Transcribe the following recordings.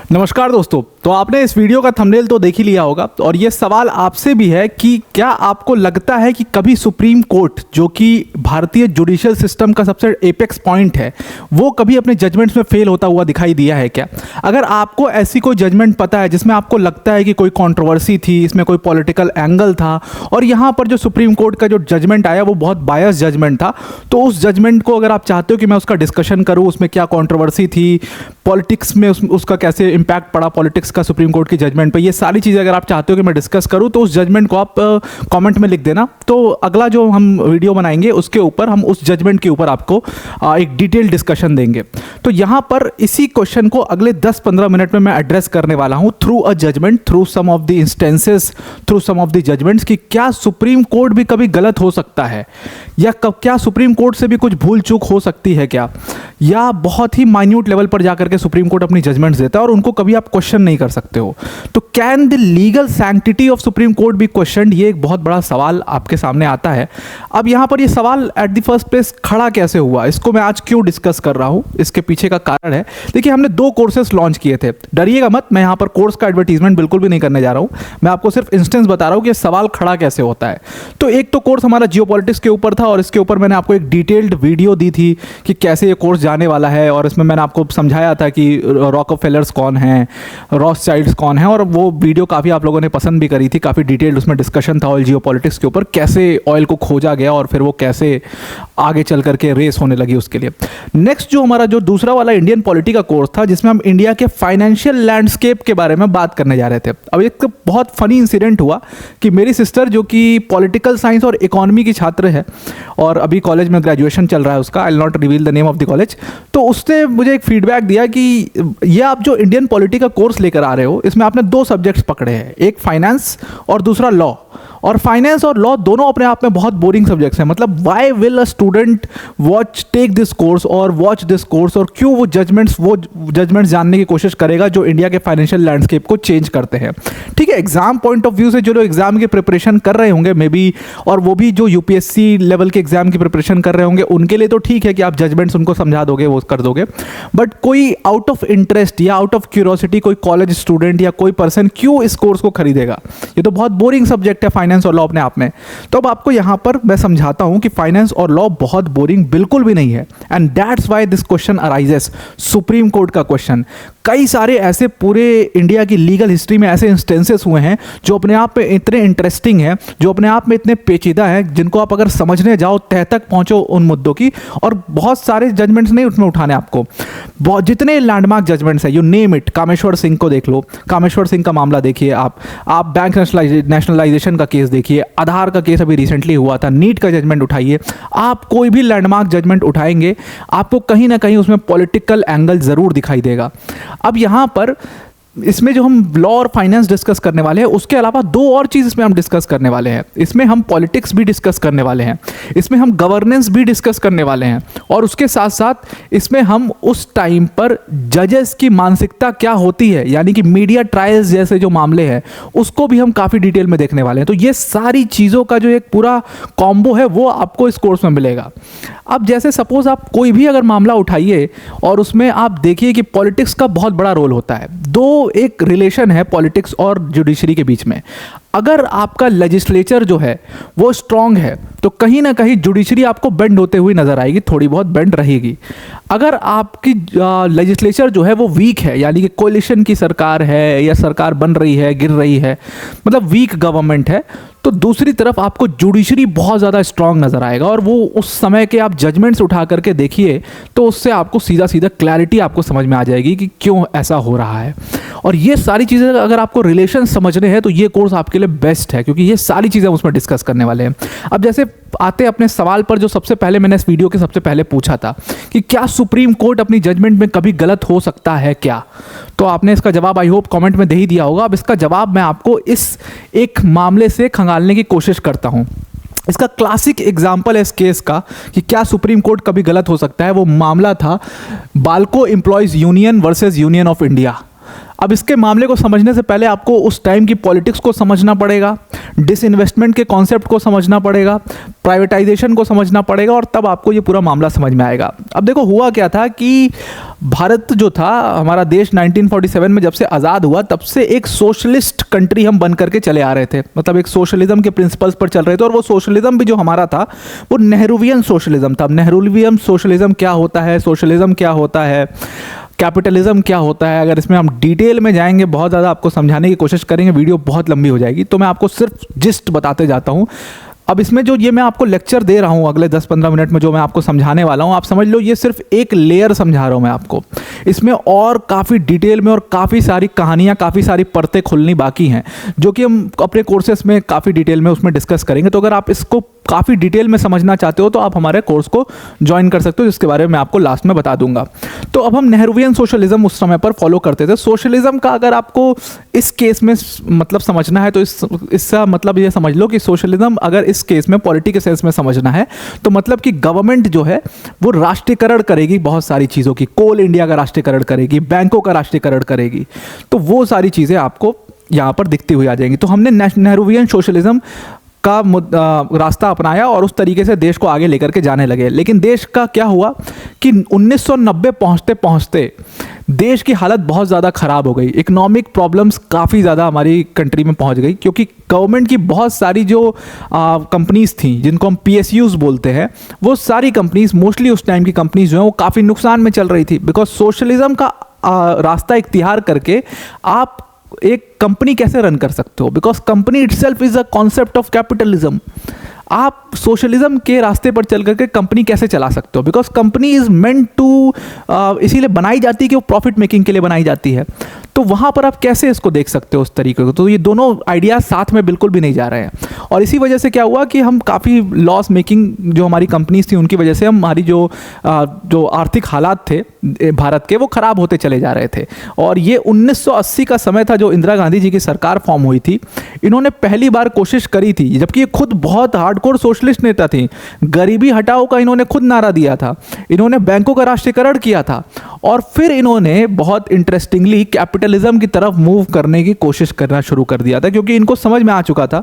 नमस्कार दोस्तों। तो आपने इस वीडियो का थंबनेल तो देख ही लिया होगा और ये सवाल आपसे भी है कि क्या आपको लगता है कि कभी सुप्रीम कोर्ट, जो कि भारतीय जुडिशियल सिस्टम का सबसे एपेक्स पॉइंट है, वो कभी अपने जजमेंट्स में फेल होता हुआ दिखाई दिया है क्या? अगर आपको ऐसी कोई जजमेंट पता है जिसमें आपको लगता है कि कोई कंट्रोवर्सी थी, इसमें कोई पॉलिटिकल एंगल था और यहाँ पर जो सुप्रीम कोर्ट का जो जजमेंट आया वो बहुत बायस जजमेंट था, तो उस जजमेंट को अगर आप चाहते हो कि मैं उसका डिस्कशन करूँ, उसमें क्या कंट्रोवर्सी थी, पॉलिटिक्स में उसका कैसे इंपैक्ट पड़ा पॉलिटिक्स का सुप्रीम कोर्ट की जजमेंट पे, ये सारी चीज़ें अगर आप चाहते हो कि मैं डिस्कस करूं तो उस जजमेंट को आप कमेंट में लिख देना। तो अगला जो हम वीडियो बनाएंगे उसके ऊपर हम उस जजमेंट के ऊपर आपको एक डिटेल डिस्कशन देंगे। तो यहाँ पर इसी क्वेश्चन को अगले 10-15 मिनट में मैं एड्रेस करने वाला हूँ through a judgement, through some of the instances, through some of the judgements, कि क्या सुप्रीम कोर्ट भी कभी गलत हो सकता है, या क्या सुप्रीम कोर्ट से भी कुछ भूल चूक हो सकती है क्या, या बहुत ही माइन्यूट लेवल पर जाकर के सुप्रीम कोर्ट अपनी जजमेंट्स देता है और उनको कभी आप क्वेश्चन नहीं कर सकते हो। तो can the legal sanctity of supreme court be questioned, ये एक बहुत बड़ा सवाल आपके सामने आता है। अब यहां पर ये सवाल एट द फर्स्ट प्लेस खड़ा कैसे हुआ, इसको मैं आज क्यों डिस्कस कर रहा हूं, इसके पीछे का कारण है। देखिए, हमने 2 कोर्सेस लॉन्च किए थे, डरिएगा मत, मैं यहां पर कोर्स का एडवर्टीजमेंट बिल्कुल भी नहीं करने जा रहा हूं, मैं आपको सिर्फ इंस्टेंस बता रहा हूं कि सवाल खड़ा कैसे होता है। तो एक तो कोर्स हमारा जियोपॉलिटिक्स के ऊपर था और इसके ऊपर मैंने आपको एक डिटेल्ड वीडियो दी थी कि कैसे ये कोर्स जाने वाला है, और इसमें मैंने आपको समझाया था कि रॉकफेलर्स कौन हैं, रॉथस्चाइल्ड्स कौन है, और वो वीडियो काफ़ी आप लोगों ने पसंद भी करी थी। काफ़ी डिटेल्ड उसमें डिस्कशन था ऑयल जियोपॉलिटिक्स के ऊपर, कैसे ऑयल को खोजा गया और फिर वो कैसे आगे चल करके रेस होने लगी उसके लिए। नेक्स्ट जो हमारा जो दूसरा वाला इंडियन पॉलिटी का कोर्स था, जिसमें हम इंडिया के फाइनेंशियल लैंडस्केप के बारे में बात करने जा रहे थे। अब एक बहुत फनी इंसिडेंट हुआ कि मेरी सिस्टर, जो कि पॉलिटिकल साइंस और इकोनॉमी की छात्र है और अभी कॉलेज में ग्रेजुएशन चल रहा है उसका, I will not reveal the name of the college, तो उसने मुझे एक फीडबैक दिया कि ये आप जो इंडियन पॉलिटी का कोर्स लेकर आ रहे हो, इसमें आपने 2 सब्जेक्ट्स पकड़े हैं, एक फाइनेंस और दूसरा लॉ, और फाइनेंस और लॉ दोनों अपने आप में बहुत बोरिंग सब्जेक्ट्स हैं। मतलब why will a student take this course और वॉच दिस कोर्स, और क्यों वो जजमेंट्स जानने की कोशिश करेगा जो इंडिया के फाइनेंशियल लैंडस्केप को चेंज करते हैं। ठीक है, एग्जाम पॉइंट ऑफ व्यू से जो लोग एग्जाम की प्रिपरेशन कर रहे होंगे मे बी, और वो भी जो यूपीएससी लेवल के एग्जाम की प्रिपरेशन कर रहे होंगे, उनके लिए तो ठीक है कि आप जजमेंट्स उनको समझा दोगे, वो कर दोगे। बट कोई आउट ऑफ इंटरेस्ट या आउट ऑफ क्यूरियोसिटी कोई कॉलेज स्टूडेंट या कोई पर्सन क्यों इस कोर्स को खरीदेगा? ये तो बहुत बोरिंग सब्जेक्ट है फाइनेंस और लॉ अपने आप में। तो अब आपको यहां पर मैं समझाता हूं कि फाइनेंस और लॉ बहुत बोरिंग बिल्कुल भी नहीं है, and that's why this question arises, supreme court का क्वेश्चन। कई सारे ऐसे पूरे इंडिया की लीगल हिस्ट्री में ऐसे इंस्टेंसेस हुए हैं जो अपने आप में इतने इंटरेस्टिंग हैं, जो अपने आप में इतने पेचीदा हैं, जिनको आप अगर समझने जाओ तह तक पहुंचो उन मुद्दों की, और बहुत सारे जजमेंट्स नहीं उसमें उठाने आपको, बहुत जितने लैंडमार्क जजमेंट्स हैं, you name it. Kameshwar Singh को देख लो, कामेश्वर सिंह का मामला देखिए आप बैंक नेशनलाइजेशन का केस देखिए, आधार का केस अभी रिसेंटली हुआ था, नीट का जजमेंट उठाइए, आप कोई भी लैंडमार्क जजमेंट उठाएंगे आपको कहीं ना कहीं उसमें पॉलिटिकल एंगल जरूर दिखाई देगा। अब यहां पर इसमें जो हम लॉ और फाइनेंस डिस्कस करने वाले हैं, उसके अलावा 2 और चीज़ इसमें हम डिस्कस करने वाले हैं। इसमें हम पॉलिटिक्स भी डिस्कस करने वाले हैं, इसमें हम गवर्नेंस भी डिस्कस करने वाले हैं, और उसके साथ साथ इसमें हम उस टाइम पर जजेस की मानसिकता क्या होती है, यानी कि मीडिया ट्रायल्स जैसे जो मामले हैं उसको भी हम काफ़ी डिटेल में देखने वाले हैं। तो ये सारी चीज़ों का जो एक पूरा कॉम्बो है वो आपको इस कोर्स में मिलेगा। अब जैसे सपोज आप कोई भी अगर मामला उठाइए और उसमें आप देखिए कि पॉलिटिक्स का बहुत बड़ा रोल होता है। एक रिलेशन है पॉलिटिक्स और जुडिशरी के बीच में। अगर आपका लेजिस्लेचर जो है वो स्ट्रांग है तो कहीं ना कहीं जुडिशरी आपको बेंड होते हुए नजर आएगी, थोड़ी बहुत बेंड रहेगी। अगर आपकी लेजिस्लेचर जो है वो वीक है, यानी कि कोलिशन की सरकार है या सरकार बन रही है, गिर रही है, मतलब वीक गवर्नमेंट है, तो दूसरी तरफ आपको जुडिशरी बहुत ज़्यादा स्ट्रांग नज़र आएगा। और वो उस समय के आप जजमेंट्स उठा करके देखिए तो उससे आपको सीधा सीधा क्लैरिटी आपको समझ में आ जाएगी कि क्यों ऐसा हो रहा है। और ये सारी चीज़ें अगर आपको रिलेशन समझने हैं तो ये कोर्स आपके लिए बेस्ट है, क्योंकि ये सारी चीज़ें हम उसमें डिस्कस करने वाले हैं। अब जैसे आते अपने सवाल पर, जो सबसे पहले मैंने इस वीडियो के सबसे पहले पूछा था कि क्या सुप्रीम कोर्ट अपनी जजमेंट में कभी गलत हो सकता है क्या, तो आपने इसका जवाब आई होप कमेंट में दे ही दिया होगा। अब इसका जवाब मैं आपको इस एक मामले से खंगालने की कोशिश करता हूं। इसका क्लासिक एग्जाम्पल है इस केस का कि क्या सुप्रीम कोर्ट कभी गलत हो सकता है। वो मामला था Balco employees union versus union of India. अब इसके मामले को समझने से पहले आपको उस टाइम की पॉलिटिक्स को समझना पड़ेगा, डिसइन्वेस्टमेंट के कॉन्सेप्ट को समझना पड़ेगा, प्राइवेटाइजेशन को समझना पड़ेगा, और तब आपको ये पूरा मामला समझ में आएगा। अब देखो हुआ क्या था कि भारत जो था, हमारा देश 1947 में जब से आज़ाद हुआ तब से एक सोशलिस्ट कंट्री हम बन करके चले आ रहे थे, मतलब एक सोशलिज्म के प्रिंसिपल्स पर चल रहे थे। और वो सोशलिज्म भी जो हमारा था वो नेहरूवियन सोशलिज्म था। नेहरूवियन सोशलिज्म क्या होता है, सोशलिज्म क्या होता है, कैपिटलिज्म क्या होता है, अगर इसमें हम डिटेल में जाएंगे, बहुत ज़्यादा आपको समझाने की कोशिश करेंगे, वीडियो बहुत लंबी हो जाएगी, तो मैं आपको सिर्फ जिस्ट बताते जाता हूँ। अब इसमें जो ये मैं आपको लेक्चर दे रहा हूँ अगले 10-15 मिनट में, जो मैं आपको समझाने वाला हूँ, आप समझ लो ये सिर्फ एक लेयर समझा रहा हूँ मैं आपको। इसमें और काफ़ी डिटेल में और काफ़ी सारी कहानियाँ, काफ़ी सारी परतें खुलनी बाकी हैं, जो कि हम अपने कोर्सेस में काफ़ी डिटेल में उसमें डिस्कस करेंगे। तो अगर आप इसको काफ़ी डिटेल में समझना चाहते हो तो आप हमारे कोर्स को ज्वाइन कर सकते हो, जिसके बारे में मैं आपको लास्ट में बता दूंगा। तो अब हम नेहरूवियन सोशलिज्म उस समय पर फॉलो करते थे। सोशलिज्म का अगर आपको इस केस में मतलब समझना है तो इसका मतलब ये समझ लो कि सोशलिज्म अगर इस केस में पॉलिटिकल सेंस में समझना है तो मतलब कि गवर्नमेंट जो है वो राष्ट्रीयकरण करेगी बहुत सारी चीज़ों की। कोल इंडिया का राष्ट्रीयकरण करेगी, बैंकों का राष्ट्रीयकरण करेगी, तो वो सारी चीज़ें आपको यहाँ पर दिखती हुई आ जाएंगी। तो हमने नेहरूवियन सोशलिज्म का रास्ता अपनाया और उस तरीके से देश को आगे लेकर के जाने लगे। लेकिन देश का क्या हुआ कि 1990 पहुंचते पहुंचते देश की हालत बहुत ज़्यादा ख़राब हो गई। इकोनॉमिक प्रॉब्लम्स काफ़ी ज़्यादा हमारी कंट्री में पहुंच गई, क्योंकि गवर्नमेंट की बहुत सारी जो कंपनीज़ थी, जिनको हम PSUs बोलते हैं, वो सारी कंपनीज़, मोस्टली उस टाइम की कंपनीज़ जो हैं, वो काफ़ी नुकसान में चल रही थी। बिकॉज सोशलिज्म का रास्ता इख्तियार करके आप एक कंपनी कैसे रन कर सकते हो, because company itself is a concept of capitalism. आप सोशलिज्म के रास्ते पर चल करके कंपनी कैसे चला सकते हो, because company is meant to, इसीलिए बनाई जाती है कि वो प्रॉफिट मेकिंग के लिए बनाई जाती है। तो वहाँ पर आप कैसे इसको देख सकते हो उस तरीके को, तो ये दोनों आइडियाज़ साथ में बिल्कुल भी नहीं जा रहे हैं। और इसी वजह से क्या हुआ कि हम काफ़ी लॉस मेकिंग जो हमारी कंपनीज थी उनकी वजह से हमारी जो आर्थिक हालात थे भारत के, वो ख़राब होते चले जा रहे थे। और ये 1980 का समय था, जो इंदिरा गांधी जी की सरकार फॉर्म हुई थी। इन्होंने पहली बार कोशिश करी थी, जबकि ये खुद बहुत हार्डकोर सोशलिस्ट नेता थी, गरीबी हटाओ का इन्होंने खुद नारा दिया था, इन्होंने बैंकों का राष्ट्रीयकरण किया था, और फिर इन्होंने बहुत इंटरेस्टिंगली कैपिटलिज्म की तरफ मूव करने की कोशिश करना शुरू कर दिया था, क्योंकि इनको समझ में आ चुका था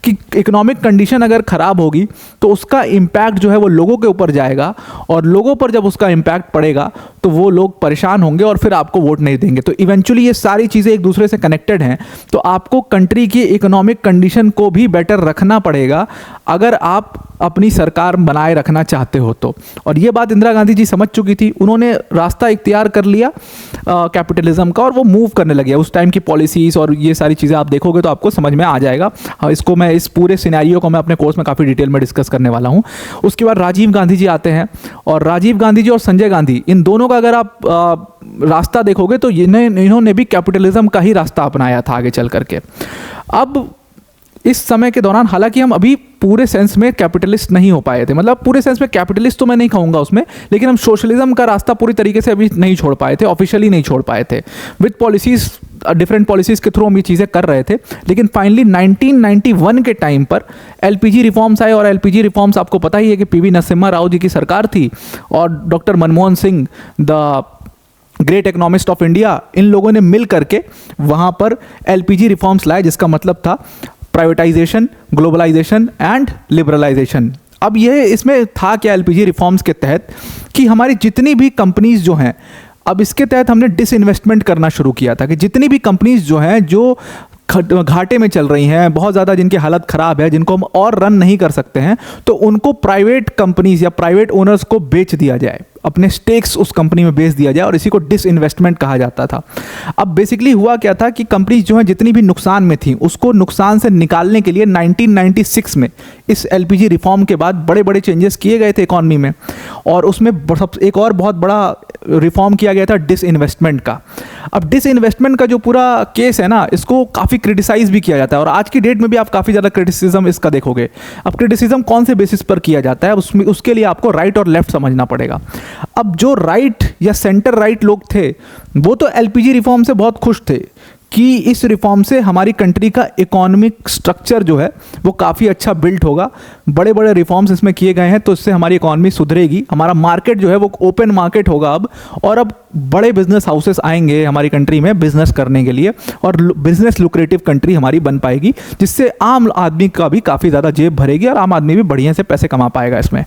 कि इकोनॉमिक कंडीशन अगर ख़राब होगी तो उसका इम्पैक्ट जो है वो लोगों के ऊपर जाएगा, और लोगों पर जब उसका इम्पैक्ट पड़ेगा तो वो लोग परेशान होंगे और फिर आपको वोट नहीं देंगे। तो इवेंचुअली ये सारी चीज़ें एक दूसरे से कनेक्टेड हैं। तो आपको कंट्री की इकोनॉमिक कंडीशन को भी बेटर रखना पड़ेगा अगर आप अपनी सरकार बनाए रखना चाहते हो तो। और ये बात इंदिरा गांधी जी समझ चुकी थी, उन्होंने रास्ता इख्तियार कर लिया कैपिटलिज्म का, और वो मूव करने लगे। उस टाइम की पॉलिसीज़ और ये सारी चीज़ें आप देखोगे तो आपको समझ में आ जाएगा। इसको मैं, इस पूरे सिनेरियो को मैं अपने कोर्स में काफ़ी डिटेल में डिस्कस करने वाला हूँ। उसके बाद राजीव गांधी जी आते हैं, और राजीव गांधी जी और संजय गांधी, इन दोनों का अगर आप रास्ता देखोगे तो इन्होंने भी कैपिटलिज्म का ही रास्ता अपनाया था आगे चल करके। अब इस समय के दौरान, हालांकि हम अभी पूरे सेंस में कैपिटलिस्ट नहीं हो पाए थे, मतलब पूरे सेंस में कैपिटलिस्ट तो मैं नहीं कहूँगा उसमें, लेकिन हम सोशलिज्म का रास्ता पूरी तरीके से अभी नहीं छोड़ पाए थे, ऑफिशियली नहीं छोड़ पाए थे। विद पॉलिसीज़, डिफरेंट पॉलिसीज़ के थ्रू हम ये चीज़ें कर रहे थे। लेकिन फाइनली 1991 के टाइम पर LPG रिफॉर्म्स आए, और LPG रिफॉर्म्स आपको पता ही है कि PV नरसिम्हा राव जी की सरकार थी, और doctor Manmohan Singh, the great economist of India, इन लोगों ने मिल करके वहाँ पर LPG रिफॉर्म्स लाए, जिसका मतलब था प्राइवेटाइजेशन, ग्लोबलाइजेशन एंड लिबरलाइजेशन। अब ये इसमें था क्या LPG रिफॉर्म्स के तहत, कि हमारी जितनी भी कंपनीज जो हैं, अब इसके तहत हमने डिसइन्वेस्टमेंट करना शुरू किया था, कि जितनी भी कंपनीज जो हैं जो घाटे में चल रही हैं, बहुत ज़्यादा जिनकी हालत ख़राब है, जिनको हम और रन नहीं कर सकते हैं, तो उनको प्राइवेट कंपनीज या प्राइवेट ओनर्स को बेच दिया जाए, अपने स्टेक्स उस कंपनी में बेच दिया जाए, और इसी को डिसइन्वेस्टमेंट कहा जाता था। अब बेसिकली हुआ क्या था कि कंपनीज जो हैं जितनी भी नुकसान में थी, उसको नुकसान से निकालने के लिए 1996 में इस LPG रिफॉर्म के बाद बड़े बड़े चेंजेस किए गए थे इकॉनमी में, और उसमें एक और बहुत बड़ा रिफॉर्म किया गया था डिसइन्वेस्टमेंट का। अब डिसइन्वेस्टमेंट का जो पूरा केस है ना, इसको काफ़ी क्रिटिसाइज भी किया जाता है, और आज की डेट में भी आप काफ़ी ज़्यादा क्रिटिसिज्म इसका देखोगे। अब क्रिटिसिज्म कौन से बेसिस पर किया जाता है, उसमें उसके लिए आपको राइट और लेफ्ट समझना पड़ेगा। अब जो राइट या सेंटर राइट लोग थे, वो तो LPG रिफॉर्म से बहुत खुश थे कि इस रिफॉर्म से हमारी कंट्री का इकोनॉमिक स्ट्रक्चर जो है वो काफ़ी अच्छा बिल्ट होगा। बड़े बड़े रिफॉर्म्स इसमें किए गए हैं, तो इससे हमारी इकोनॉमी सुधरेगी, हमारा मार्केट जो है वो ओपन मार्केट होगा अब, और अब बड़े बिजनेस हाउसेस आएंगे हमारी कंट्री में बिजनेस करने के लिए, और बिजनेस लुक्रेटिव कंट्री हमारी बन पाएगी, जिससे आम आदमी का भी काफ़ी ज़्यादा जेब भरेगी और आम आदमी भी बढ़िया से पैसे कमा पाएगा इसमें।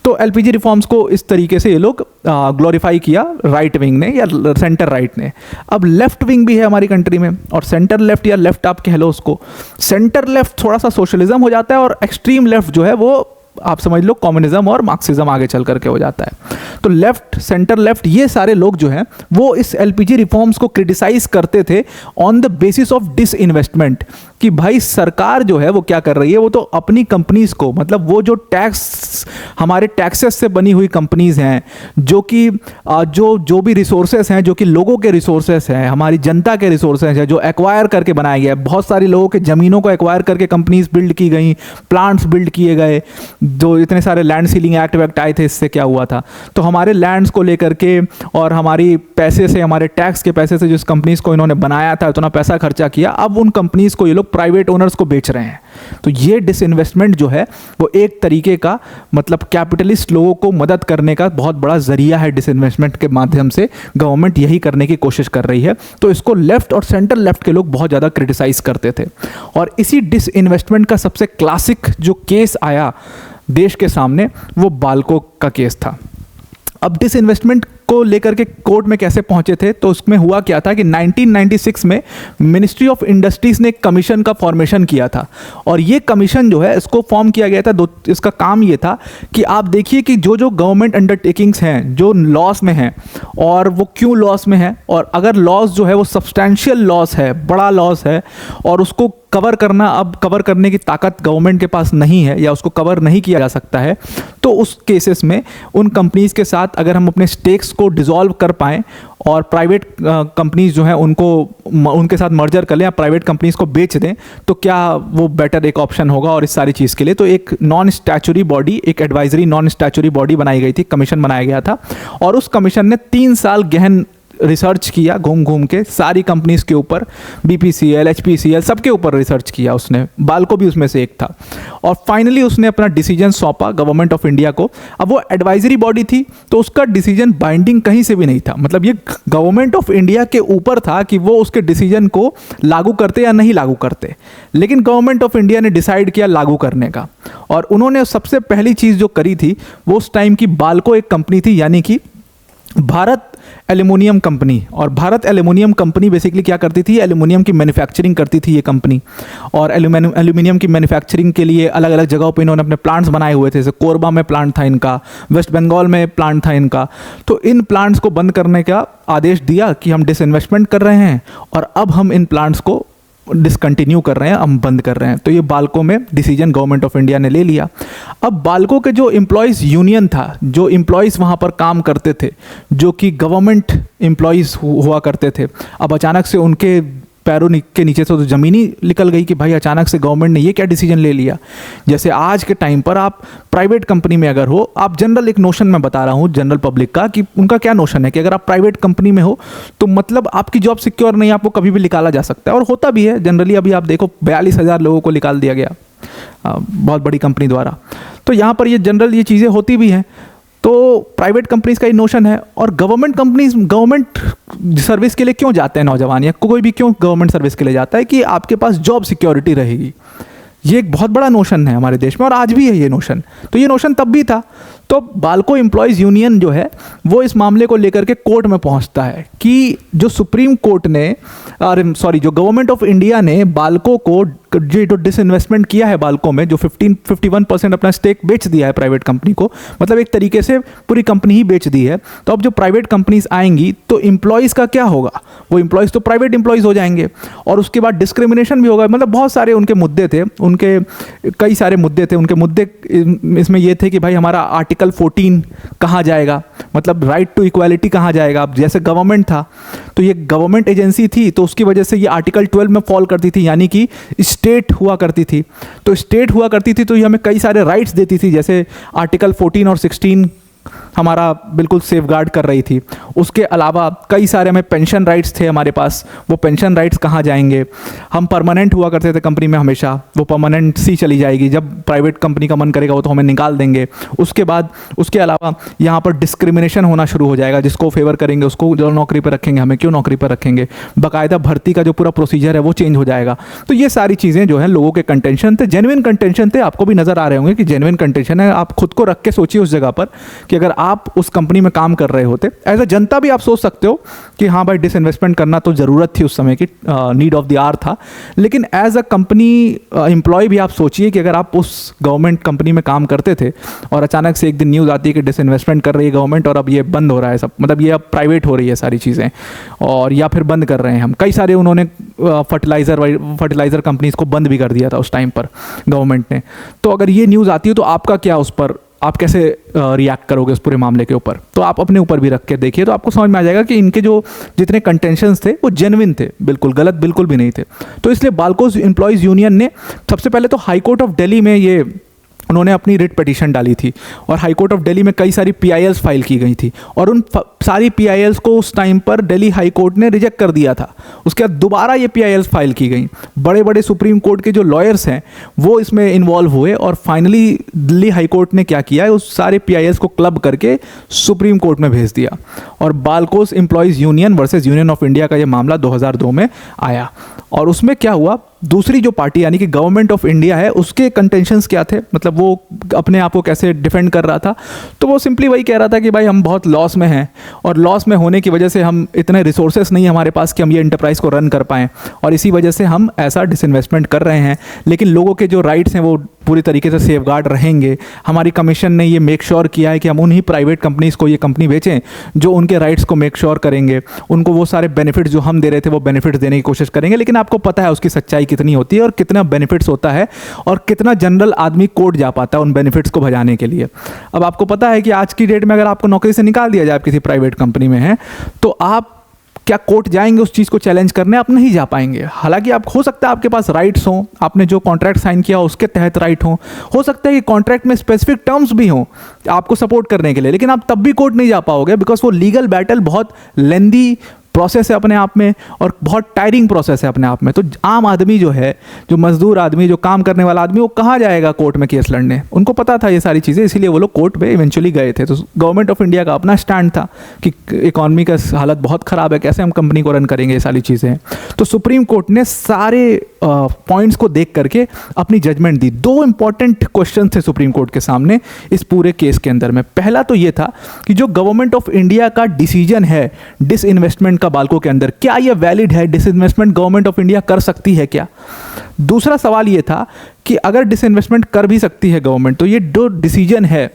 तो एलपीजी रिफॉर्म्स को इस तरीके से ये लोग ग्लोरीफाई किया राइट विंग ने या सेंटर राइट ने। अब लेफ्ट विंग भी है हमारी कंट्री में, और सेंटर लेफ्ट या लेफ्ट आप कह लो उसको। सेंटर लेफ्ट थोड़ा सा सोशलिज्म हो जाता है, और एक्सट्रीम लेफ्ट जो है वो आप समझ लो कम्युनिज्म और मार्क्सिज्म आगे चल करके हो जाता है। तो लेफ्ट, सेंटर लेफ्ट, ये सारे लोग जो हैं वो इस एलपीजी रिफॉर्म्स को क्रिटिसाइज करते थे on the basis of disinvestment, कि भाई सरकार जो है वो क्या कर रही है, वो तो अपनी कंपनीज को, मतलब वो जो टैक्स, हमारे टैक्सेस से बनी हुई कंपनीज हैं, जो कि जो भी रिसोर्सेस हैं, जो कि लोगों के रिसोर्सेस हैं, हमारी जनता के रिसोर्सेस हैं, जो एक्वायर करके बनाए गए, बहुत सारी लोगों के ज़मीनों को एक्वायर करके कंपनीज बिल्ड की गई, प्लांट्स बिल्ड किए गए, जो इतने सारे लैंड सीलिंग एक्ट वैक्ट आए थे, इससे क्या हुआ था, तो हमारे लैंड्स को लेकर के और हमारी पैसे से, हमारे टैक्स के पैसे से जिस कंपनीज को इन्होंने बनाया था, इतना पैसा खर्चा किया, अब उन कंपनीज को ये लोग प्राइवेट ओनर्स को बेच रहे हैं। तो ये डिसइन्वेस्टमेंट जो है वो एक तरीके का, मतलब कैपिटलिस्ट लोगों को मदद करने का बहुत बड़ा जरिया है। डिसइन्वेस्टमेंट के माध्यम से गवर्नमेंट यही करने की कोशिश कर रही है। तो इसको लेफ्ट और सेंटर लेफ्ट के लोग बहुत ज़्यादा क्रिटिसाइज करते थे, और इसी डिसइन्वेस्टमेंट का सबसे क्लासिक जो केस आया देश के सामने वो बाल्को का केस था। अब डिसइन्वेस्टमेंट को लेकर के कोर्ट में कैसे पहुंचे थे, तो उसमें हुआ क्या था कि 1996 में मिनिस्ट्री ऑफ इंडस्ट्रीज ने एक कमीशन का फॉर्मेशन किया था, और ये कमीशन जो है इसको फॉर्म किया गया था, इसका काम ये था कि आप देखिए कि जो जो गवर्नमेंट अंडरटेकिंग्स हैं जो लॉस में हैं, और वो क्यों लॉस में है, और अगर लॉस जो है वो सब्सटैंशियल लॉस है, बड़ा लॉस है, और उसको कवर करना, अब कवर करने की ताकत गवर्नमेंट के पास नहीं है, या उसको कवर नहीं किया जा सकता है, तो उस केसेस में उन कंपनीज के साथ अगर हम अपने स्टेक्स को डिसॉल्व कर पाएँ और प्राइवेट कंपनीज जो हैं उनको उनके साथ मर्जर कर लें या प्राइवेट कंपनीज को बेच दें, तो क्या वो बेटर एक ऑप्शन होगा। और इस सारी चीज़ के लिए तो एक नॉन स्टैचुरी बॉडी, एक एडवाइजरी नॉन स्टैचुरी बॉडी बनाई गई थी, कमीशन बनाया गया था, और उस कमीशन ने 3 साल गहन रिसर्च किया, घूम घूम के सारी कंपनीज के ऊपर, बीपीसीएल, एचपीसीएल, सबके ऊपर रिसर्च किया उसने, बाल्को भी उसमें से एक था, और फाइनली उसने अपना डिसीजन सौंपा गवर्नमेंट ऑफ इंडिया को। अब वो एडवाइजरी बॉडी थी, तो उसका डिसीजन बाइंडिंग कहीं से भी नहीं था, मतलब ये गवर्नमेंट ऑफ इंडिया के ऊपर था कि वो उसके डिसीजन को लागू करते या नहीं लागू करते, लेकिन गवर्नमेंट ऑफ इंडिया ने डिसाइड किया लागू करने का। और उन्होंने सबसे पहली चीज़ जो करी थी वो उस टाइम की बाल्को एक कंपनी थी, यानी कि भारत एल्युमिनियम कंपनी। और भारत एल्युमिनियम कंपनी बेसिकली क्या करती थी, एल्युमिनियम की मैन्युफैक्चरिंग करती थी ये कंपनी, और एल्युमिनियम की मैन्युफैक्चरिंग के लिए अलग अलग जगहों पे इन्होंने अपने प्लांट्स बनाए हुए थे, जैसे कोरबा में प्लांट था इनका, वेस्ट बंगाल में प्लांट था इनका। तो इन प्लांट्स को बंद करने का आदेश दिया कि हम डिसइन्वेस्टमेंट कर रहे हैं, और अब हम इन प्लांट्स को डिसकंटिन्यू कर रहे हैं, हम बंद कर रहे हैं। तो ये बाल्को में डिसीजन गवर्नमेंट ऑफ इंडिया ने ले लिया। अब बाल्को के जो एम्प्लॉयज़ यूनियन था, जो एम्प्लॉयज़ वहाँ पर काम करते थे, जो कि गवर्नमेंट एम्प्लॉयज़ हुआ करते थे, अब अचानक से उनके पैरों के नीचे से तो ज़मीन ही निकल गई कि भाई अचानक से गवर्नमेंट ने ये क्या डिसीजन ले लिया। जैसे आज के टाइम पर आप प्राइवेट कंपनी में अगर हो, आप जनरल एक नोशन में बता रहा हूँ जनरल पब्लिक का, कि उनका क्या नोशन है कि अगर आप प्राइवेट कंपनी में हो तो मतलब आपकी जॉब सिक्योर नहीं, आपको कभी भी निकाला जा सकता है, और होता भी है जनरली। अभी आप देखो 42,000 लोगों को निकाल दिया गया बहुत बड़ी कंपनी द्वारा। तो यहाँ पर ये जनरल ये चीज़ें होती भी हैं। तो प्राइवेट कंपनीज का ये नोशन है, और गवर्नमेंट कंपनीज गवर्नमेंट सर्विस के लिए क्यों जाते हैं नौजवान, या कोई भी क्यों गवर्नमेंट सर्विस के लिए जाता है, कि आपके पास जॉब सिक्योरिटी रहेगी। ये एक बहुत बड़ा नोशन है हमारे देश में, और आज भी है ये नोशन। तो ये नोशन तब भी था। तो बाल्को एम्प्लॉयज़ यूनियन जो है वो इस मामले को लेकर के कोर्ट में पहुंचता है कि जो सुप्रीम कोर्ट ने, जो गवर्नमेंट ऑफ इंडिया ने बाल्को को जो डिसइन्वेस्टमेंट किया है बाल्को में, जो 51% अपना स्टेक बेच दिया है प्राइवेट कंपनी को, मतलब एक तरीके से पूरी कंपनी ही बेच दी है। तो अब जो प्राइवेट कंपनीज आएंगी तो एम्प्लॉयज़ का क्या होगा, वो एम्प्लॉयज़ तो प्राइवेट एम्प्लॉयज़ हो जाएंगे, और उसके बाद डिस्क्रिमिनेशन भी होगा। मतलब बहुत सारे उनके मुद्दे थे, उनके कई सारे मुद्दे थे। उनके मुद्दे इसमें ये थे कि भाई हमारा आर्टिकल 14 कहाँ जाएगा, मतलब राइट टू इक्वालिटी कहाँ जाएगा। अब जैसे गवर्नमेंट था तो ये गवर्नमेंट एजेंसी थी, तो उसकी वजह से ये आर्टिकल 12 में फॉल करती थी, यानी कि स्टेट हुआ करती थी। तो स्टेट हुआ करती थी तो ये हमें कई सारे राइट्स देती थी, जैसे आर्टिकल 14 और 16 हमारा बिल्कुल सेफ गार्ड कर रही थी। उसके अलावा कई सारे हमें पेंशन राइट्स थे हमारे पास, वो पेंशन राइट्स कहाँ जाएंगे। हम परमानेंट हुआ करते थे कंपनी में हमेशा, वो परमानेंट सी चली जाएगी, जब प्राइवेट कंपनी का मन करेगा वो तो हमें निकाल देंगे। उसके बाद उसके अलावा यहाँ पर डिस्क्रिमिनेशन होना शुरू हो जाएगा, जिसको फेवर करेंगे उसको जो नौकरी पर रखेंगे, हमें क्यों नौकरी पर रखेंगे। बाकायदा भर्ती का जो पूरा प्रोसीजर है वो चेंज हो जाएगा। तो ये सारी चीज़ें जो है लोगों के कंटेंशन थे, जेन्युइन कंटेंशन थे। आपको भी नज़र आ रहे होंगे कि जेन्युइन कंटेंशन है। आप खुद को रख के सोचिए उस जगह पर कि अगर आप उस कंपनी में काम कर रहे होते, एज अ जनता भी आप सोच सकते हो कि हाँ भाई डिसइन्वेस्टमेंट करना तो ज़रूरत थी उस समय की, नीड ऑफ द आवर था। लेकिन एज अ कंपनी एम्प्लॉय भी आप सोचिए कि अगर आप उस गवर्नमेंट कंपनी में काम करते थे और अचानक से एक दिन न्यूज़ आती है कि डिसइन्वेस्टमेंट कर रही है गवर्नमेंट और अब ये बंद हो रहा है सब, मतलब ये अब प्राइवेट हो रही है सारी चीज़ें, और या फिर बंद कर रहे हैं हम। कई सारे उन्होंने फर्टिलाइज़र कंपनीज को बंद भी कर दिया था उस टाइम पर गवर्नमेंट ने। तो अगर ये न्यूज़ आती है तो आपका क्या उस पर, आप कैसे रिएक्ट करोगे उस पूरे मामले के ऊपर। तो आप अपने ऊपर भी रख के देखिए तो आपको समझ में आ जाएगा कि इनके जो जितने कंटेंशंस थे वो जेन्युइन थे, बिल्कुल गलत बिल्कुल भी नहीं थे। तो इसलिए बाल्कोस एम्प्लॉयज़ यूनियन ने सबसे पहले तो हाई कोर्ट ऑफ दिल्ली में ये उन्होंने अपनी रिट पिटीशन डाली थी, और हाई कोर्ट ऑफ दिल्ली में कई सारी PILs फाइल की गई थी, और उन सारी PILs को उस टाइम पर दिल्ली हाई कोर्ट ने रिजेक्ट कर दिया था। उसके बाद दोबारा ये PILs फाइल की गई। बड़े बड़े सुप्रीम कोर्ट के जो लॉयर्स हैं वो इसमें इन्वॉल्व हुए, और फाइनली दिल्ली हाई कोर्ट ने क्या किया है, उस सारे PILs को क्लब करके सुप्रीम कोर्ट में भेज दिया, और BALCO's employees union versus union of India का ये मामला 2002 में आया। और उसमें क्या हुआ, दूसरी जो पार्टी यानी कि गवर्नमेंट ऑफ इंडिया है, उसके कंटेंशंस क्या थे, मतलब वो अपने आप को कैसे डिफेंड कर रहा था। तो वो सिंपली वही कह रहा था कि भाई हम बहुत लॉस में हैं, और लॉस में होने की वजह से हम इतने रिसोर्सेस नहीं हमारे पास कि हम ये इंटरप्राइज को रन कर पाएँ, और इसी वजह से हम ऐसा डिसइन्वेस्टमेंट कर रहे हैं। लेकिन लोगों के जो राइट्स हैं वो पूरी तरीके से सेफ गार्ड रहेंगे। हमारी कमीशन ने ये मेक श्योर किया है कि हम उन्हीं प्राइवेट कंपनीज़ को ये कंपनी बेचें जो उनके राइट्स को मेक श्योर करेंगे, उनको वो सारे बेनिफिट्स जो हम दे रहे थे वो बेनिफिट्स देने की कोशिश करेंगे। लेकिन आपको पता है उसकी सच्चाई कितनी होती है और कितना बेनिफिट्स होता है, और कितना जनरल आदमी कोर्ट जा पाता है उन बेनिफिट्स को बजाने के लिए। अब आपको पता है कि आज की डेट में अगर आपको नौकरी से निकाल दिया जाए, आप किसी प्राइवेट कंपनी में हैं, तो आप क्या कोर्ट जाएंगे उस चीज़ को चैलेंज करने? आप नहीं जा पाएंगे। हालांकि आप हो सकता है आपके पास राइट्स हों, आपने जो कॉन्ट्रैक्ट साइन किया उसके तहत राइट हो सकता है कि कॉन्ट्रैक्ट में स्पेसिफिक टर्म्स भी हों आपको सपोर्ट करने के लिए, लेकिन आप तब भी कोर्ट नहीं जा पाओगे, बिकॉज वो लीगल बैटल बहुत लेंदी प्रोसेस है अपने आप में, और बहुत टायरिंग प्रोसेस है अपने आप में। तो आम आदमी जो है, जो मजदूर आदमी, जो काम करने वाला आदमी, वो कहाँ जाएगा कोर्ट में केस लड़ने? उनको पता था ये सारी चीज़ें, इसीलिए वो लोग कोर्ट पे इवेंचुअली गए थे। तो गवर्नमेंट ऑफ इंडिया का अपना स्टैंड था कि इकॉनमी का हालत बहुत ख़राब है, कैसे हम कंपनी को रन करेंगे, ये सारी चीज़ें। तो सुप्रीम कोर्ट ने सारे पॉइंट्स को देख करके अपनी जजमेंट दी। दो इंपॉर्टेंट क्वेश्चन थे सुप्रीम कोर्ट के सामने इस पूरे केस के अंदर में। पहला तो ये था कि जो गवर्नमेंट ऑफ इंडिया का डिसीजन है डिसइन्वेस्टमेंट का बाल्को के अंदर, क्या ये वैलिड है? डिसइन्वेस्टमेंट गवर्नमेंट ऑफ इंडिया कर सकती है क्या? दूसरा सवाल ये था कि अगर डिसइन्वेस्टमेंट कर भी सकती है गवर्नमेंट, तो ये जो डिसीजन है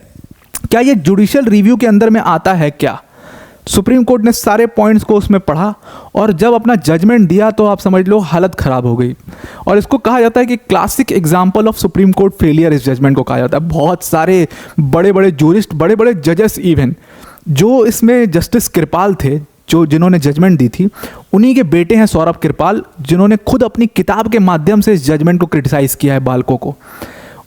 क्या ये जुडिशियल रिव्यू के अंदर में आता है क्या? सुप्रीम कोर्ट ने सारे पॉइंट्स को उसमें पढ़ा, और जब अपना जजमेंट दिया तो आप समझ लो हालत ख़राब हो गई। और इसको कहा जाता है कि classic example of supreme court failure इस जजमेंट को कहा जाता है। बहुत सारे बड़े बड़े जूरिस्ट, बड़े बड़े जजेस, इवन जो इसमें जस्टिस कृपाल थे जो जिन्होंने जजमेंट दी थी, उन्हीं के बेटे हैं सौरभ कृपाल, जिन्होंने खुद अपनी किताब के माध्यम से इस जजमेंट को क्रिटिसाइज़ किया है बाल्को को।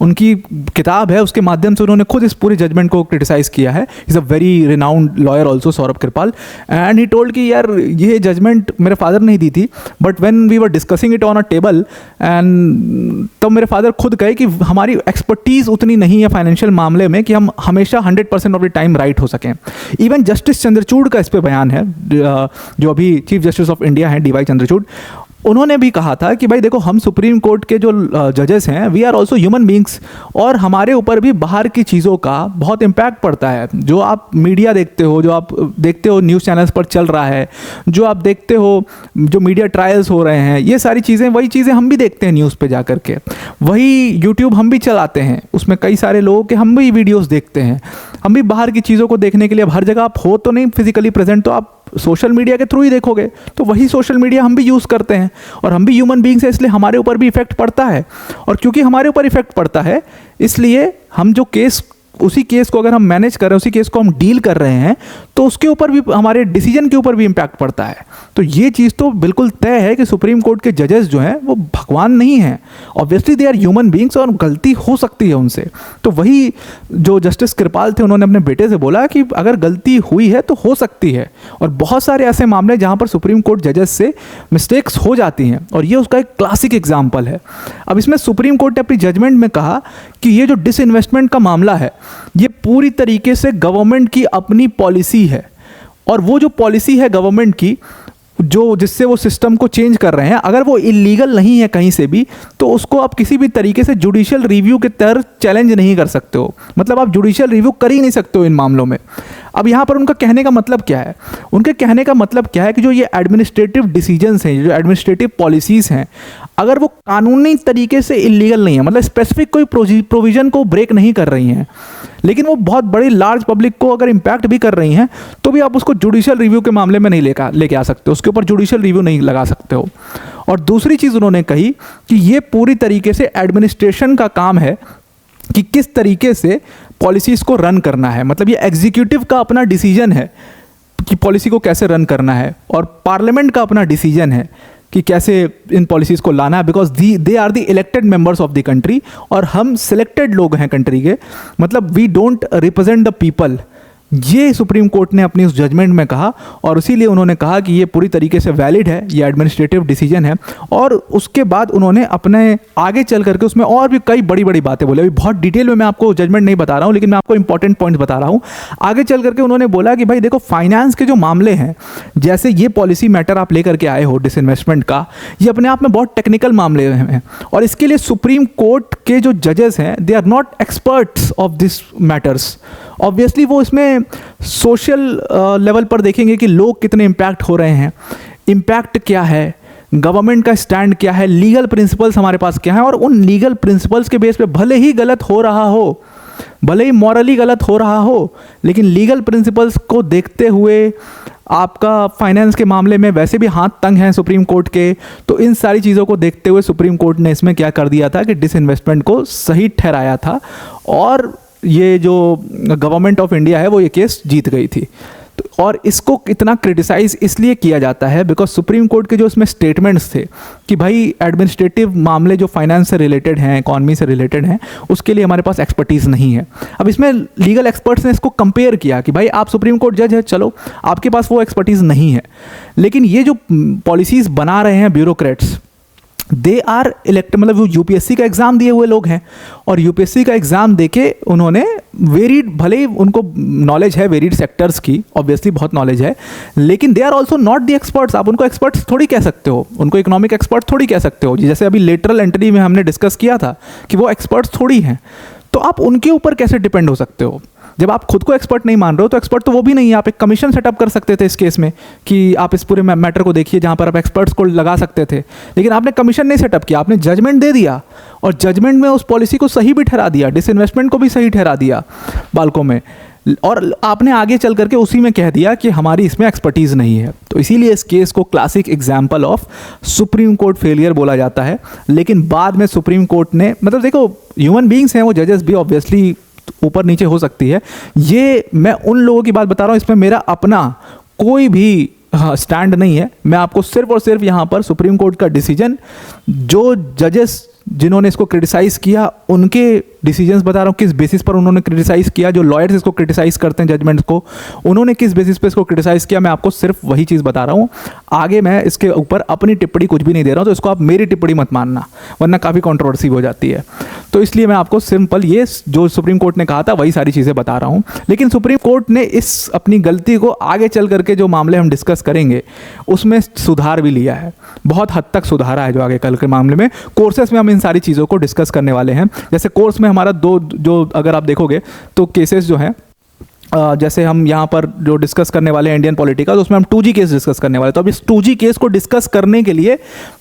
उनकी किताब है, उसके माध्यम से उन्होंने खुद इस पूरे जजमेंट को क्रिटिसाइज़ किया है। Is a very renowned lawyer also, Saurabh Kirpal, and he told कि यार ये जजमेंट मेरे फादर ने दी थी, but when we were discussing it on a table, and तब मेरे फादर खुद कहे कि हमारी एक्सपर्टीज़ उतनी नहीं है फाइनेंशियल मामले में कि हम हमेशा 100% ऑफ द टाइम राइट हो सकें। इवन जस्टिस चंद्रचूड़ का इस पर बयान है, जो अभी चीफ जस्टिस ऑफ इंडिया हैं, DY चंद्रचूड़। उन्होंने भी कहा था कि भाई देखो, हम सुप्रीम कोर्ट के जो जजेस हैं, we are also human beings, और हमारे ऊपर भी बाहर की चीज़ों का बहुत इम्पैक्ट पड़ता है। जो आप मीडिया देखते हो, जो आप देखते हो न्यूज़ चैनल्स पर चल रहा है, जो आप देखते हो जो मीडिया ट्रायल्स हो रहे हैं, ये सारी चीज़ें वही चीज़ें हम भी देखते हैं न्यूज़ पे जा कर के। वही यूट्यूब हम भी चलाते हैं, उसमें कई सारे लोगों के हम भी वीडियोज़ देखते हैं। हम भी बाहर की चीज़ों को देखने के लिए, अब हर जगह आप हो तो नहीं फिजिकली प्रेजेंट, तो आप सोशल मीडिया के थ्रू ही देखोगे। तो वही सोशल मीडिया हम भी यूज़ करते हैं, और हम भी ह्यूमन बीइंग्स हैं, इसलिए हमारे ऊपर भी इफेक्ट पड़ता है। और क्योंकि हमारे ऊपर इफेक्ट पड़ता है, इसलिए हम जो केस, उसी केस को अगर हम मैनेज कर रहे हैं, उसी केस को हम डील कर रहे हैं, तो उसके ऊपर भी, हमारे डिसीजन के ऊपर भी इम्पैक्ट पड़ता है। तो ये चीज़ तो बिल्कुल तय है कि सुप्रीम कोर्ट के जजेस जो हैं वो भगवान नहीं हैं। Obviously they are human beings और गलती हो सकती है उनसे। तो वही जो जस्टिस कृपाल थे उन्होंने अपने बेटे से बोला कि अगर गलती हुई है तो हो सकती है, और बहुत सारे ऐसे मामले जहाँ पर सुप्रीम कोर्ट जजेस से मिस्टेक्स हो जाती हैं, और ये उसका एक क्लासिक एग्जाम्पल है। अब इसमें सुप्रीम कोर्ट ने अपनी जजमेंट में कहा कि ये जो डिसइन्वेस्टमेंट का मामला है ये पूरी तरीके से गवर्नमेंट की अपनी पॉलिसी है, और वो जो पॉलिसी है गवर्नमेंट की जो जिससे वो सिस्टम को चेंज कर रहे हैं, अगर वो इलीगल नहीं है कहीं से भी, तो उसको आप किसी भी तरीके से जुडिशियल रिव्यू के तहत चैलेंज नहीं कर सकते हो। मतलब आप जुडिशियल रिव्यू कर ही नहीं सकते हो इन मामलों में। अब यहाँ पर उनका कहने का मतलब क्या है? उनके कहने का मतलब क्या है कि जो ये एडमिनिस्ट्रेटिव डिसीजंस हैं, जो एडमिनिस्ट्रेटिव पॉलिसीज़ हैं, अगर वो कानूनी तरीके से इलीगल नहीं है, मतलब स्पेसिफिक कोई प्रोविज़न को ब्रेक नहीं कर रही हैं, लेकिन वो बहुत बड़ी लार्ज पब्लिक को अगर इम्पैक्ट भी कर रही हैं, तो भी आप उसको जुडिशियल रिव्यू के मामले में नहीं लेके आ सकते हो, उसके ऊपर जुडिशियल रिव्यू नहीं लगा सकते हो। और दूसरी चीज़ उन्होंने कही कि ये पूरी तरीके से एडमिनिस्ट्रेशन का काम है कि किस तरीके से पॉलिसीज़ को रन करना है। मतलब ये एग्जीक्यूटिव का अपना डिसीजन है कि पॉलिसी को कैसे रन करना है, और पार्लियामेंट का अपना डिसीजन है कि कैसे इन पॉलिसीज़ को लाना है, because they are the elected members of the country, और हम सिलेक्टेड लोग हैं कंट्री के, मतलब we don't represent the people. ये सुप्रीम कोर्ट ने अपनी उस जजमेंट में कहा, और इसीलिए उन्होंने कहा कि ये पूरी तरीके से वैलिड है, ये एडमिनिस्ट्रेटिव डिसीजन है। और उसके बाद उन्होंने अपने आगे चल करके उसमें और भी कई बड़ी बड़ी बातें बोली। अभी बहुत डिटेल में मैं आपको जजमेंट नहीं बता रहा हूँ, लेकिन मैं आपको इंपॉर्टेंट पॉइंट्स बता रहा हूँ। आगे चल करके उन्होंने बोला कि भाई देखो, फाइनेंस के जो मामले हैं, जैसे ये पॉलिसी मैटर आप लेकर के आए हो डिसइन्वेस्टमेंट का, ये अपने आप में बहुत टेक्निकल मामले हैं, और इसके लिए सुप्रीम कोर्ट के जो जजेस हैं they are not experts of this matters. Obviously वो इसमें सोशल लेवल पर देखेंगे कि लोग कितने इम्पैक्ट हो रहे हैं, इम्पैक्ट क्या है, गवर्नमेंट का स्टैंड क्या है, लीगल प्रिंसिपल्स हमारे पास क्या है, और उन लीगल प्रिंसिपल्स के बेस पे भले ही गलत हो रहा हो, भले ही मॉरली गलत हो रहा हो, लेकिन लीगल प्रिंसिपल्स को देखते हुए, आपका फाइनेंस के मामले में वैसे भी हाथ तंग हैं सुप्रीम कोर्ट के, तो इन सारी चीज़ों को देखते हुए सुप्रीम कोर्ट ने इसमें क्या कर दिया था कि डिसइन्वेस्टमेंट को सही ठहराया था, और ये जो गवर्नमेंट ऑफ इंडिया है वो ये केस जीत गई थी। तो और इसको इतना क्रिटिसाइज इसलिए किया जाता है बिकॉज सुप्रीम कोर्ट के जो इसमें स्टेटमेंट्स थे कि भाई एडमिनिस्ट्रेटिव मामले जो फाइनेंस से रिलेटेड हैं, इकॉनमी से रिलेटेड हैं, उसके लिए हमारे पास एक्सपर्टीज़ नहीं है। अब इसमें लीगल एक्सपर्ट्स ने इसको कंपेयर किया कि भाई आप सुप्रीम कोर्ट जज है, चलो आपके पास वो एक्सपर्टीज़ नहीं है, लेकिन ये जो पॉलिसीज़ बना रहे हैं ब्यूरोक्रेट्स, दे आर इलेक्ट, मतलब वो यूपीएससी का एग्ज़ाम दिए हुए लोग हैं, और यूपीएससी का एग्ज़ाम देके उन्होंने वेरिड, भले ही उनको नॉलेज है वेरिड सेक्टर्स की, ऑब्वियसली बहुत नॉलेज है, लेकिन they are also not the experts. आप उनको एक्सपर्ट्स थोड़ी कह सकते हो, उनको इकोनॉमिक एक्सपर्ट थोड़ी कह सकते हो, जैसे अभी लेटरल एंट्री में हमने डिस्कस किया था कि वो एक्सपर्ट्स थोड़ी हैं। तो आप उनके ऊपर कैसे डिपेंड हो सकते हो? जब आप खुद को एक्सपर्ट नहीं मान रहे हो तो एक्सपर्ट तो वो भी नहीं है। आप एक कमीशन सेटअप कर सकते थे इस केस में कि आप इस पूरे मैटर को देखिए, जहाँ पर आप एक्सपर्ट्स को लगा सकते थे, लेकिन आपने कमीशन नहीं सेटअप किया, आपने जजमेंट दे दिया, और जजमेंट में उस पॉलिसी को सही भी ठहरा दिया, डिसइन्वेस्टमेंट को भी सही ठहरा दिया बालकों में, और आपने आगे चल करके उसी में कह दिया कि हमारी इसमें एक्सपर्टीज़ नहीं है। तो इसीलिए इस केस को classic example of supreme court failure बोला जाता है। लेकिन बाद में सुप्रीम कोर्ट ने, मतलब देखो ह्यूमन बींग्स हैं वो, जजेस भी ऑब्वियसली ऊपर नीचे हो सकती है, ये मैं उन लोगों की बात बता रहा हूँ, इसमें मेरा अपना कोई भी स्टैंड नहीं है। मैं आपको सिर्फ और सिर्फ यहाँ पर सुप्रीम कोर्ट का डिसीजन, जो जजेस जिन्होंने इसको क्रिटिसाइज़ किया उनके डिसीजंस बता रहा हूँ, किस बेसिस पर उन्होंने क्रिटिसाइज़ किया, जो लॉयर्स इसको क्रिटिसाइज़ करते हैं जजमेंट्स को, उन्होंने किस बेसिस पे इसको क्रिटिसाइज़ किया, मैं आपको सिर्फ वही चीज़ बता रहा हूँ। आगे मैं इसके ऊपर अपनी टिप्पणी कुछ भी नहीं दे रहा हूँ, तो इसको आप मेरी टिप्पणी मत मानना, वरना काफ़ी कंट्रोवर्सी हो जाती है। तो इसलिए मैं आपको सिंपल ये जो सुप्रीम कोर्ट ने कहा था वही सारी चीज़ें बता रहा हूँ। लेकिन सुप्रीम कोर्ट ने इस अपनी गलती को आगे चल करके जो मामले हम डिस्कस करेंगे उसमें सुधार भी लिया है, बहुत हद तक सुधारा है। जो आगे कल के मामले में कोर्सेस में हम इन सारी चीज़ों को डिस्कस करने वाले हैं। जैसे कोर्स में हमारा दो, जो अगर आप देखोगे तो केसेस जो हैं, जैसे हम यहाँ पर जो डिस्कस करने वाले हैं इंडियन पॉलिटी का, तो उसमें हम 2G केस डिस्कस करने वाले हैं। तो अब इस 2G केस को डिस्कस करने के लिए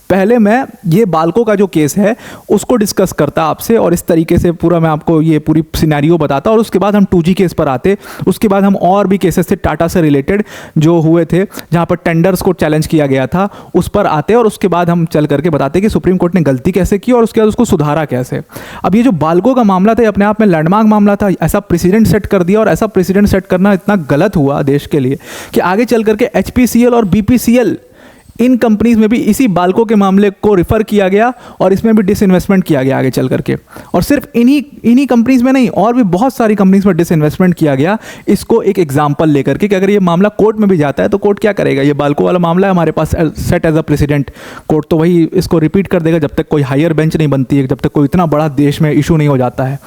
पहले मैं ये बाल्को का जो केस है उसको डिस्कस करता आपसे और इस तरीके से पूरा मैं आपको ये पूरी सिनेरियो बताता, और उसके बाद हम 2G केस पर आते। उसके बाद हम और भी केसेस थे टाटा से रिलेटेड जो हुए थे जहाँ पर टेंडर्स को चैलेंज किया गया था, उस पर आते, और उसके बाद हम चल करके बताते कि सुप्रीम कोर्ट ने गलती कैसे की और उसके बाद उसको सुधारा कैसे। अब ये जो बाल्को का मामला था, अपने आप में लैंडमार्क मामला था, ऐसा प्रेसिडेंट सेट कर दिया, और ऐसा प्रेसिडेंट सेट करना इतना गलत हुआ देश के लिए कि आगे चल करके HPCL और BPCL इन कंपनीज में भी इसी बाल्को के मामले को रिफर किया गया और इसमें भी डिसइन्वेस्टमेंट किया गया आगे चल करके। और सिर्फ इन्हीं कंपनीज में नहीं, और भी बहुत सारी कंपनीज में डिसइन्वेस्टमेंट किया गया। इसको एक एग्जांपल लेकर के कि अगर ये मामला कोर्ट में भी जाता है तो कोर्ट क्या करेगा, ये बाल्को वाला मामला है हमारे पास set as a precedent, court तो वही इसको रिपीट कर देगा जब तक कोई हायर बेंच नहीं बनती है, जब तक कोई इतना बड़ा देश में इशू नहीं हो जाता है।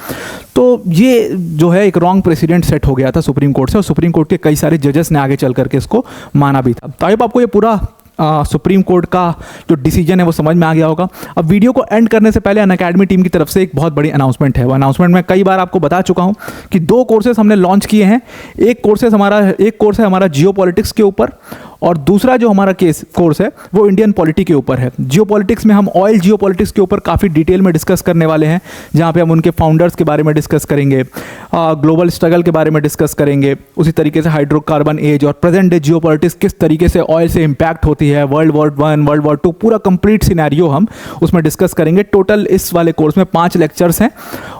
तो ये जो है एक रॉन्ग प्रेसिडेंट सेट हो गया था सुप्रीम कोर्ट से, और सुप्रीम कोर्ट के कई सारे जजेस ने आगे चल करके इसको माना भी था। तो आई होप आपको ये पूरा सुप्रीम कोर्ट का जो डिसीजन है वो समझ में आ गया होगा। अब वीडियो को एंड करने से पहले अनअकैडमी टीम की तरफ से एक बहुत बड़ी अनाउंसमेंट है। वो अनाउंसमेंट मैं कई बार आपको बता चुका हूं कि 2 कोर्सेज हमने लॉन्च किए हैं। एक कोर्स है हमारा जियो पॉलिटिक्स के ऊपर, और दूसरा जो हमारा कोर्स है वो इंडियन पॉलिटी के ऊपर है। जियो पॉलिटिक्स में हम ऑयल जियो पॉलिटिक्स के ऊपर काफ़ी डिटेल में डिस्कस करने वाले हैं, जहाँ पे हम उनके फाउंडर्स के बारे में डिस्कस करेंगे, ग्लोबल स्ट्रगल के बारे में डिस्कस करेंगे, उसी तरीके से हाइड्रोकार्बन एज और प्रेजेंट डे जियो पॉलिटिक्स किस तरीके से ऑयल से इम्पैक्ट होती है, World War I, World War II, पूरा कंप्लीट सिनेरियो हम उसमें डिस्कस करेंगे। टोटल इस वाले कोर्स में 5 लेक्चर्स हैं,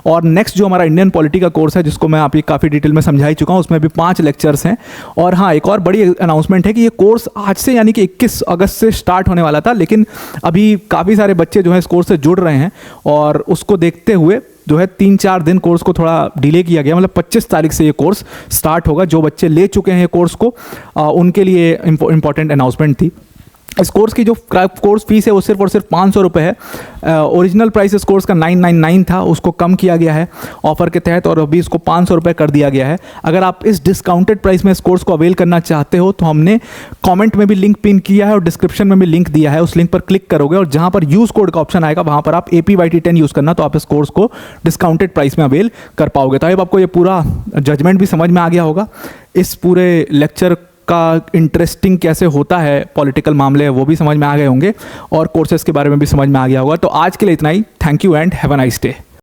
और नेक्स्ट जो हमारा इंडियन पॉलिटी का कोर्स है जिसको मैं आप ये काफ़ी डिटेल में समझा ही चुका हूँ, उसमें भी 5 लेक्चर्स हैं। और हाँ, एक और बड़ी अनाउंसमेंट है कि ये कोर्स आज से यानी कि 21 अगस्त से स्टार्ट होने वाला था, लेकिन अभी काफ़ी सारे बच्चे जो है इस कोर्स से जुड़ रहे हैं, और उसको देखते हुए जो है 3-4 दिन कोर्स को थोड़ा डिले किया गया। मतलब 25 तारीख से ये कोर्स स्टार्ट होगा। जो बच्चे ले चुके हैं ये कोर्स को, उनके लिए इंपॉर्टेंट अनाउंसमेंट थी। इस कोर्स की जो कोर्स फीस है वो सिर्फ और सिर्फ 500 रुपये है। ओरिजिनल प्राइस इस कोर्स का 999 था, उसको कम किया गया है ऑफर के तहत, और अभी इसको 500 रुपये कर दिया गया है। अगर आप इस डिस्काउंटेड प्राइस में इस कोर्स को अवेल करना चाहते हो तो हमने कमेंट में भी लिंक पिन किया है और डिस्क्रिप्शन में भी लिंक दिया है। उस लिंक पर क्लिक करोगे और जहाँ पर यूज़ कोड का ऑप्शन आएगा वहाँ पर आप APYT10 यूज़ करना, तो आप इस कोर्स को डिस्काउंटेड प्राइस में अवेल कर पाओगे। तो अब आपको ये पूरा जजमेंट भी समझ में आ गया होगा, इस पूरे लेक्चर का इंटरेस्टिंग कैसे होता है पॉलिटिकल मामले वो भी समझ में आ गए होंगे, और कोर्सेज के बारे में भी समझ में आ गया होगा। तो आज के लिए इतना ही। Thank you and have a nice day.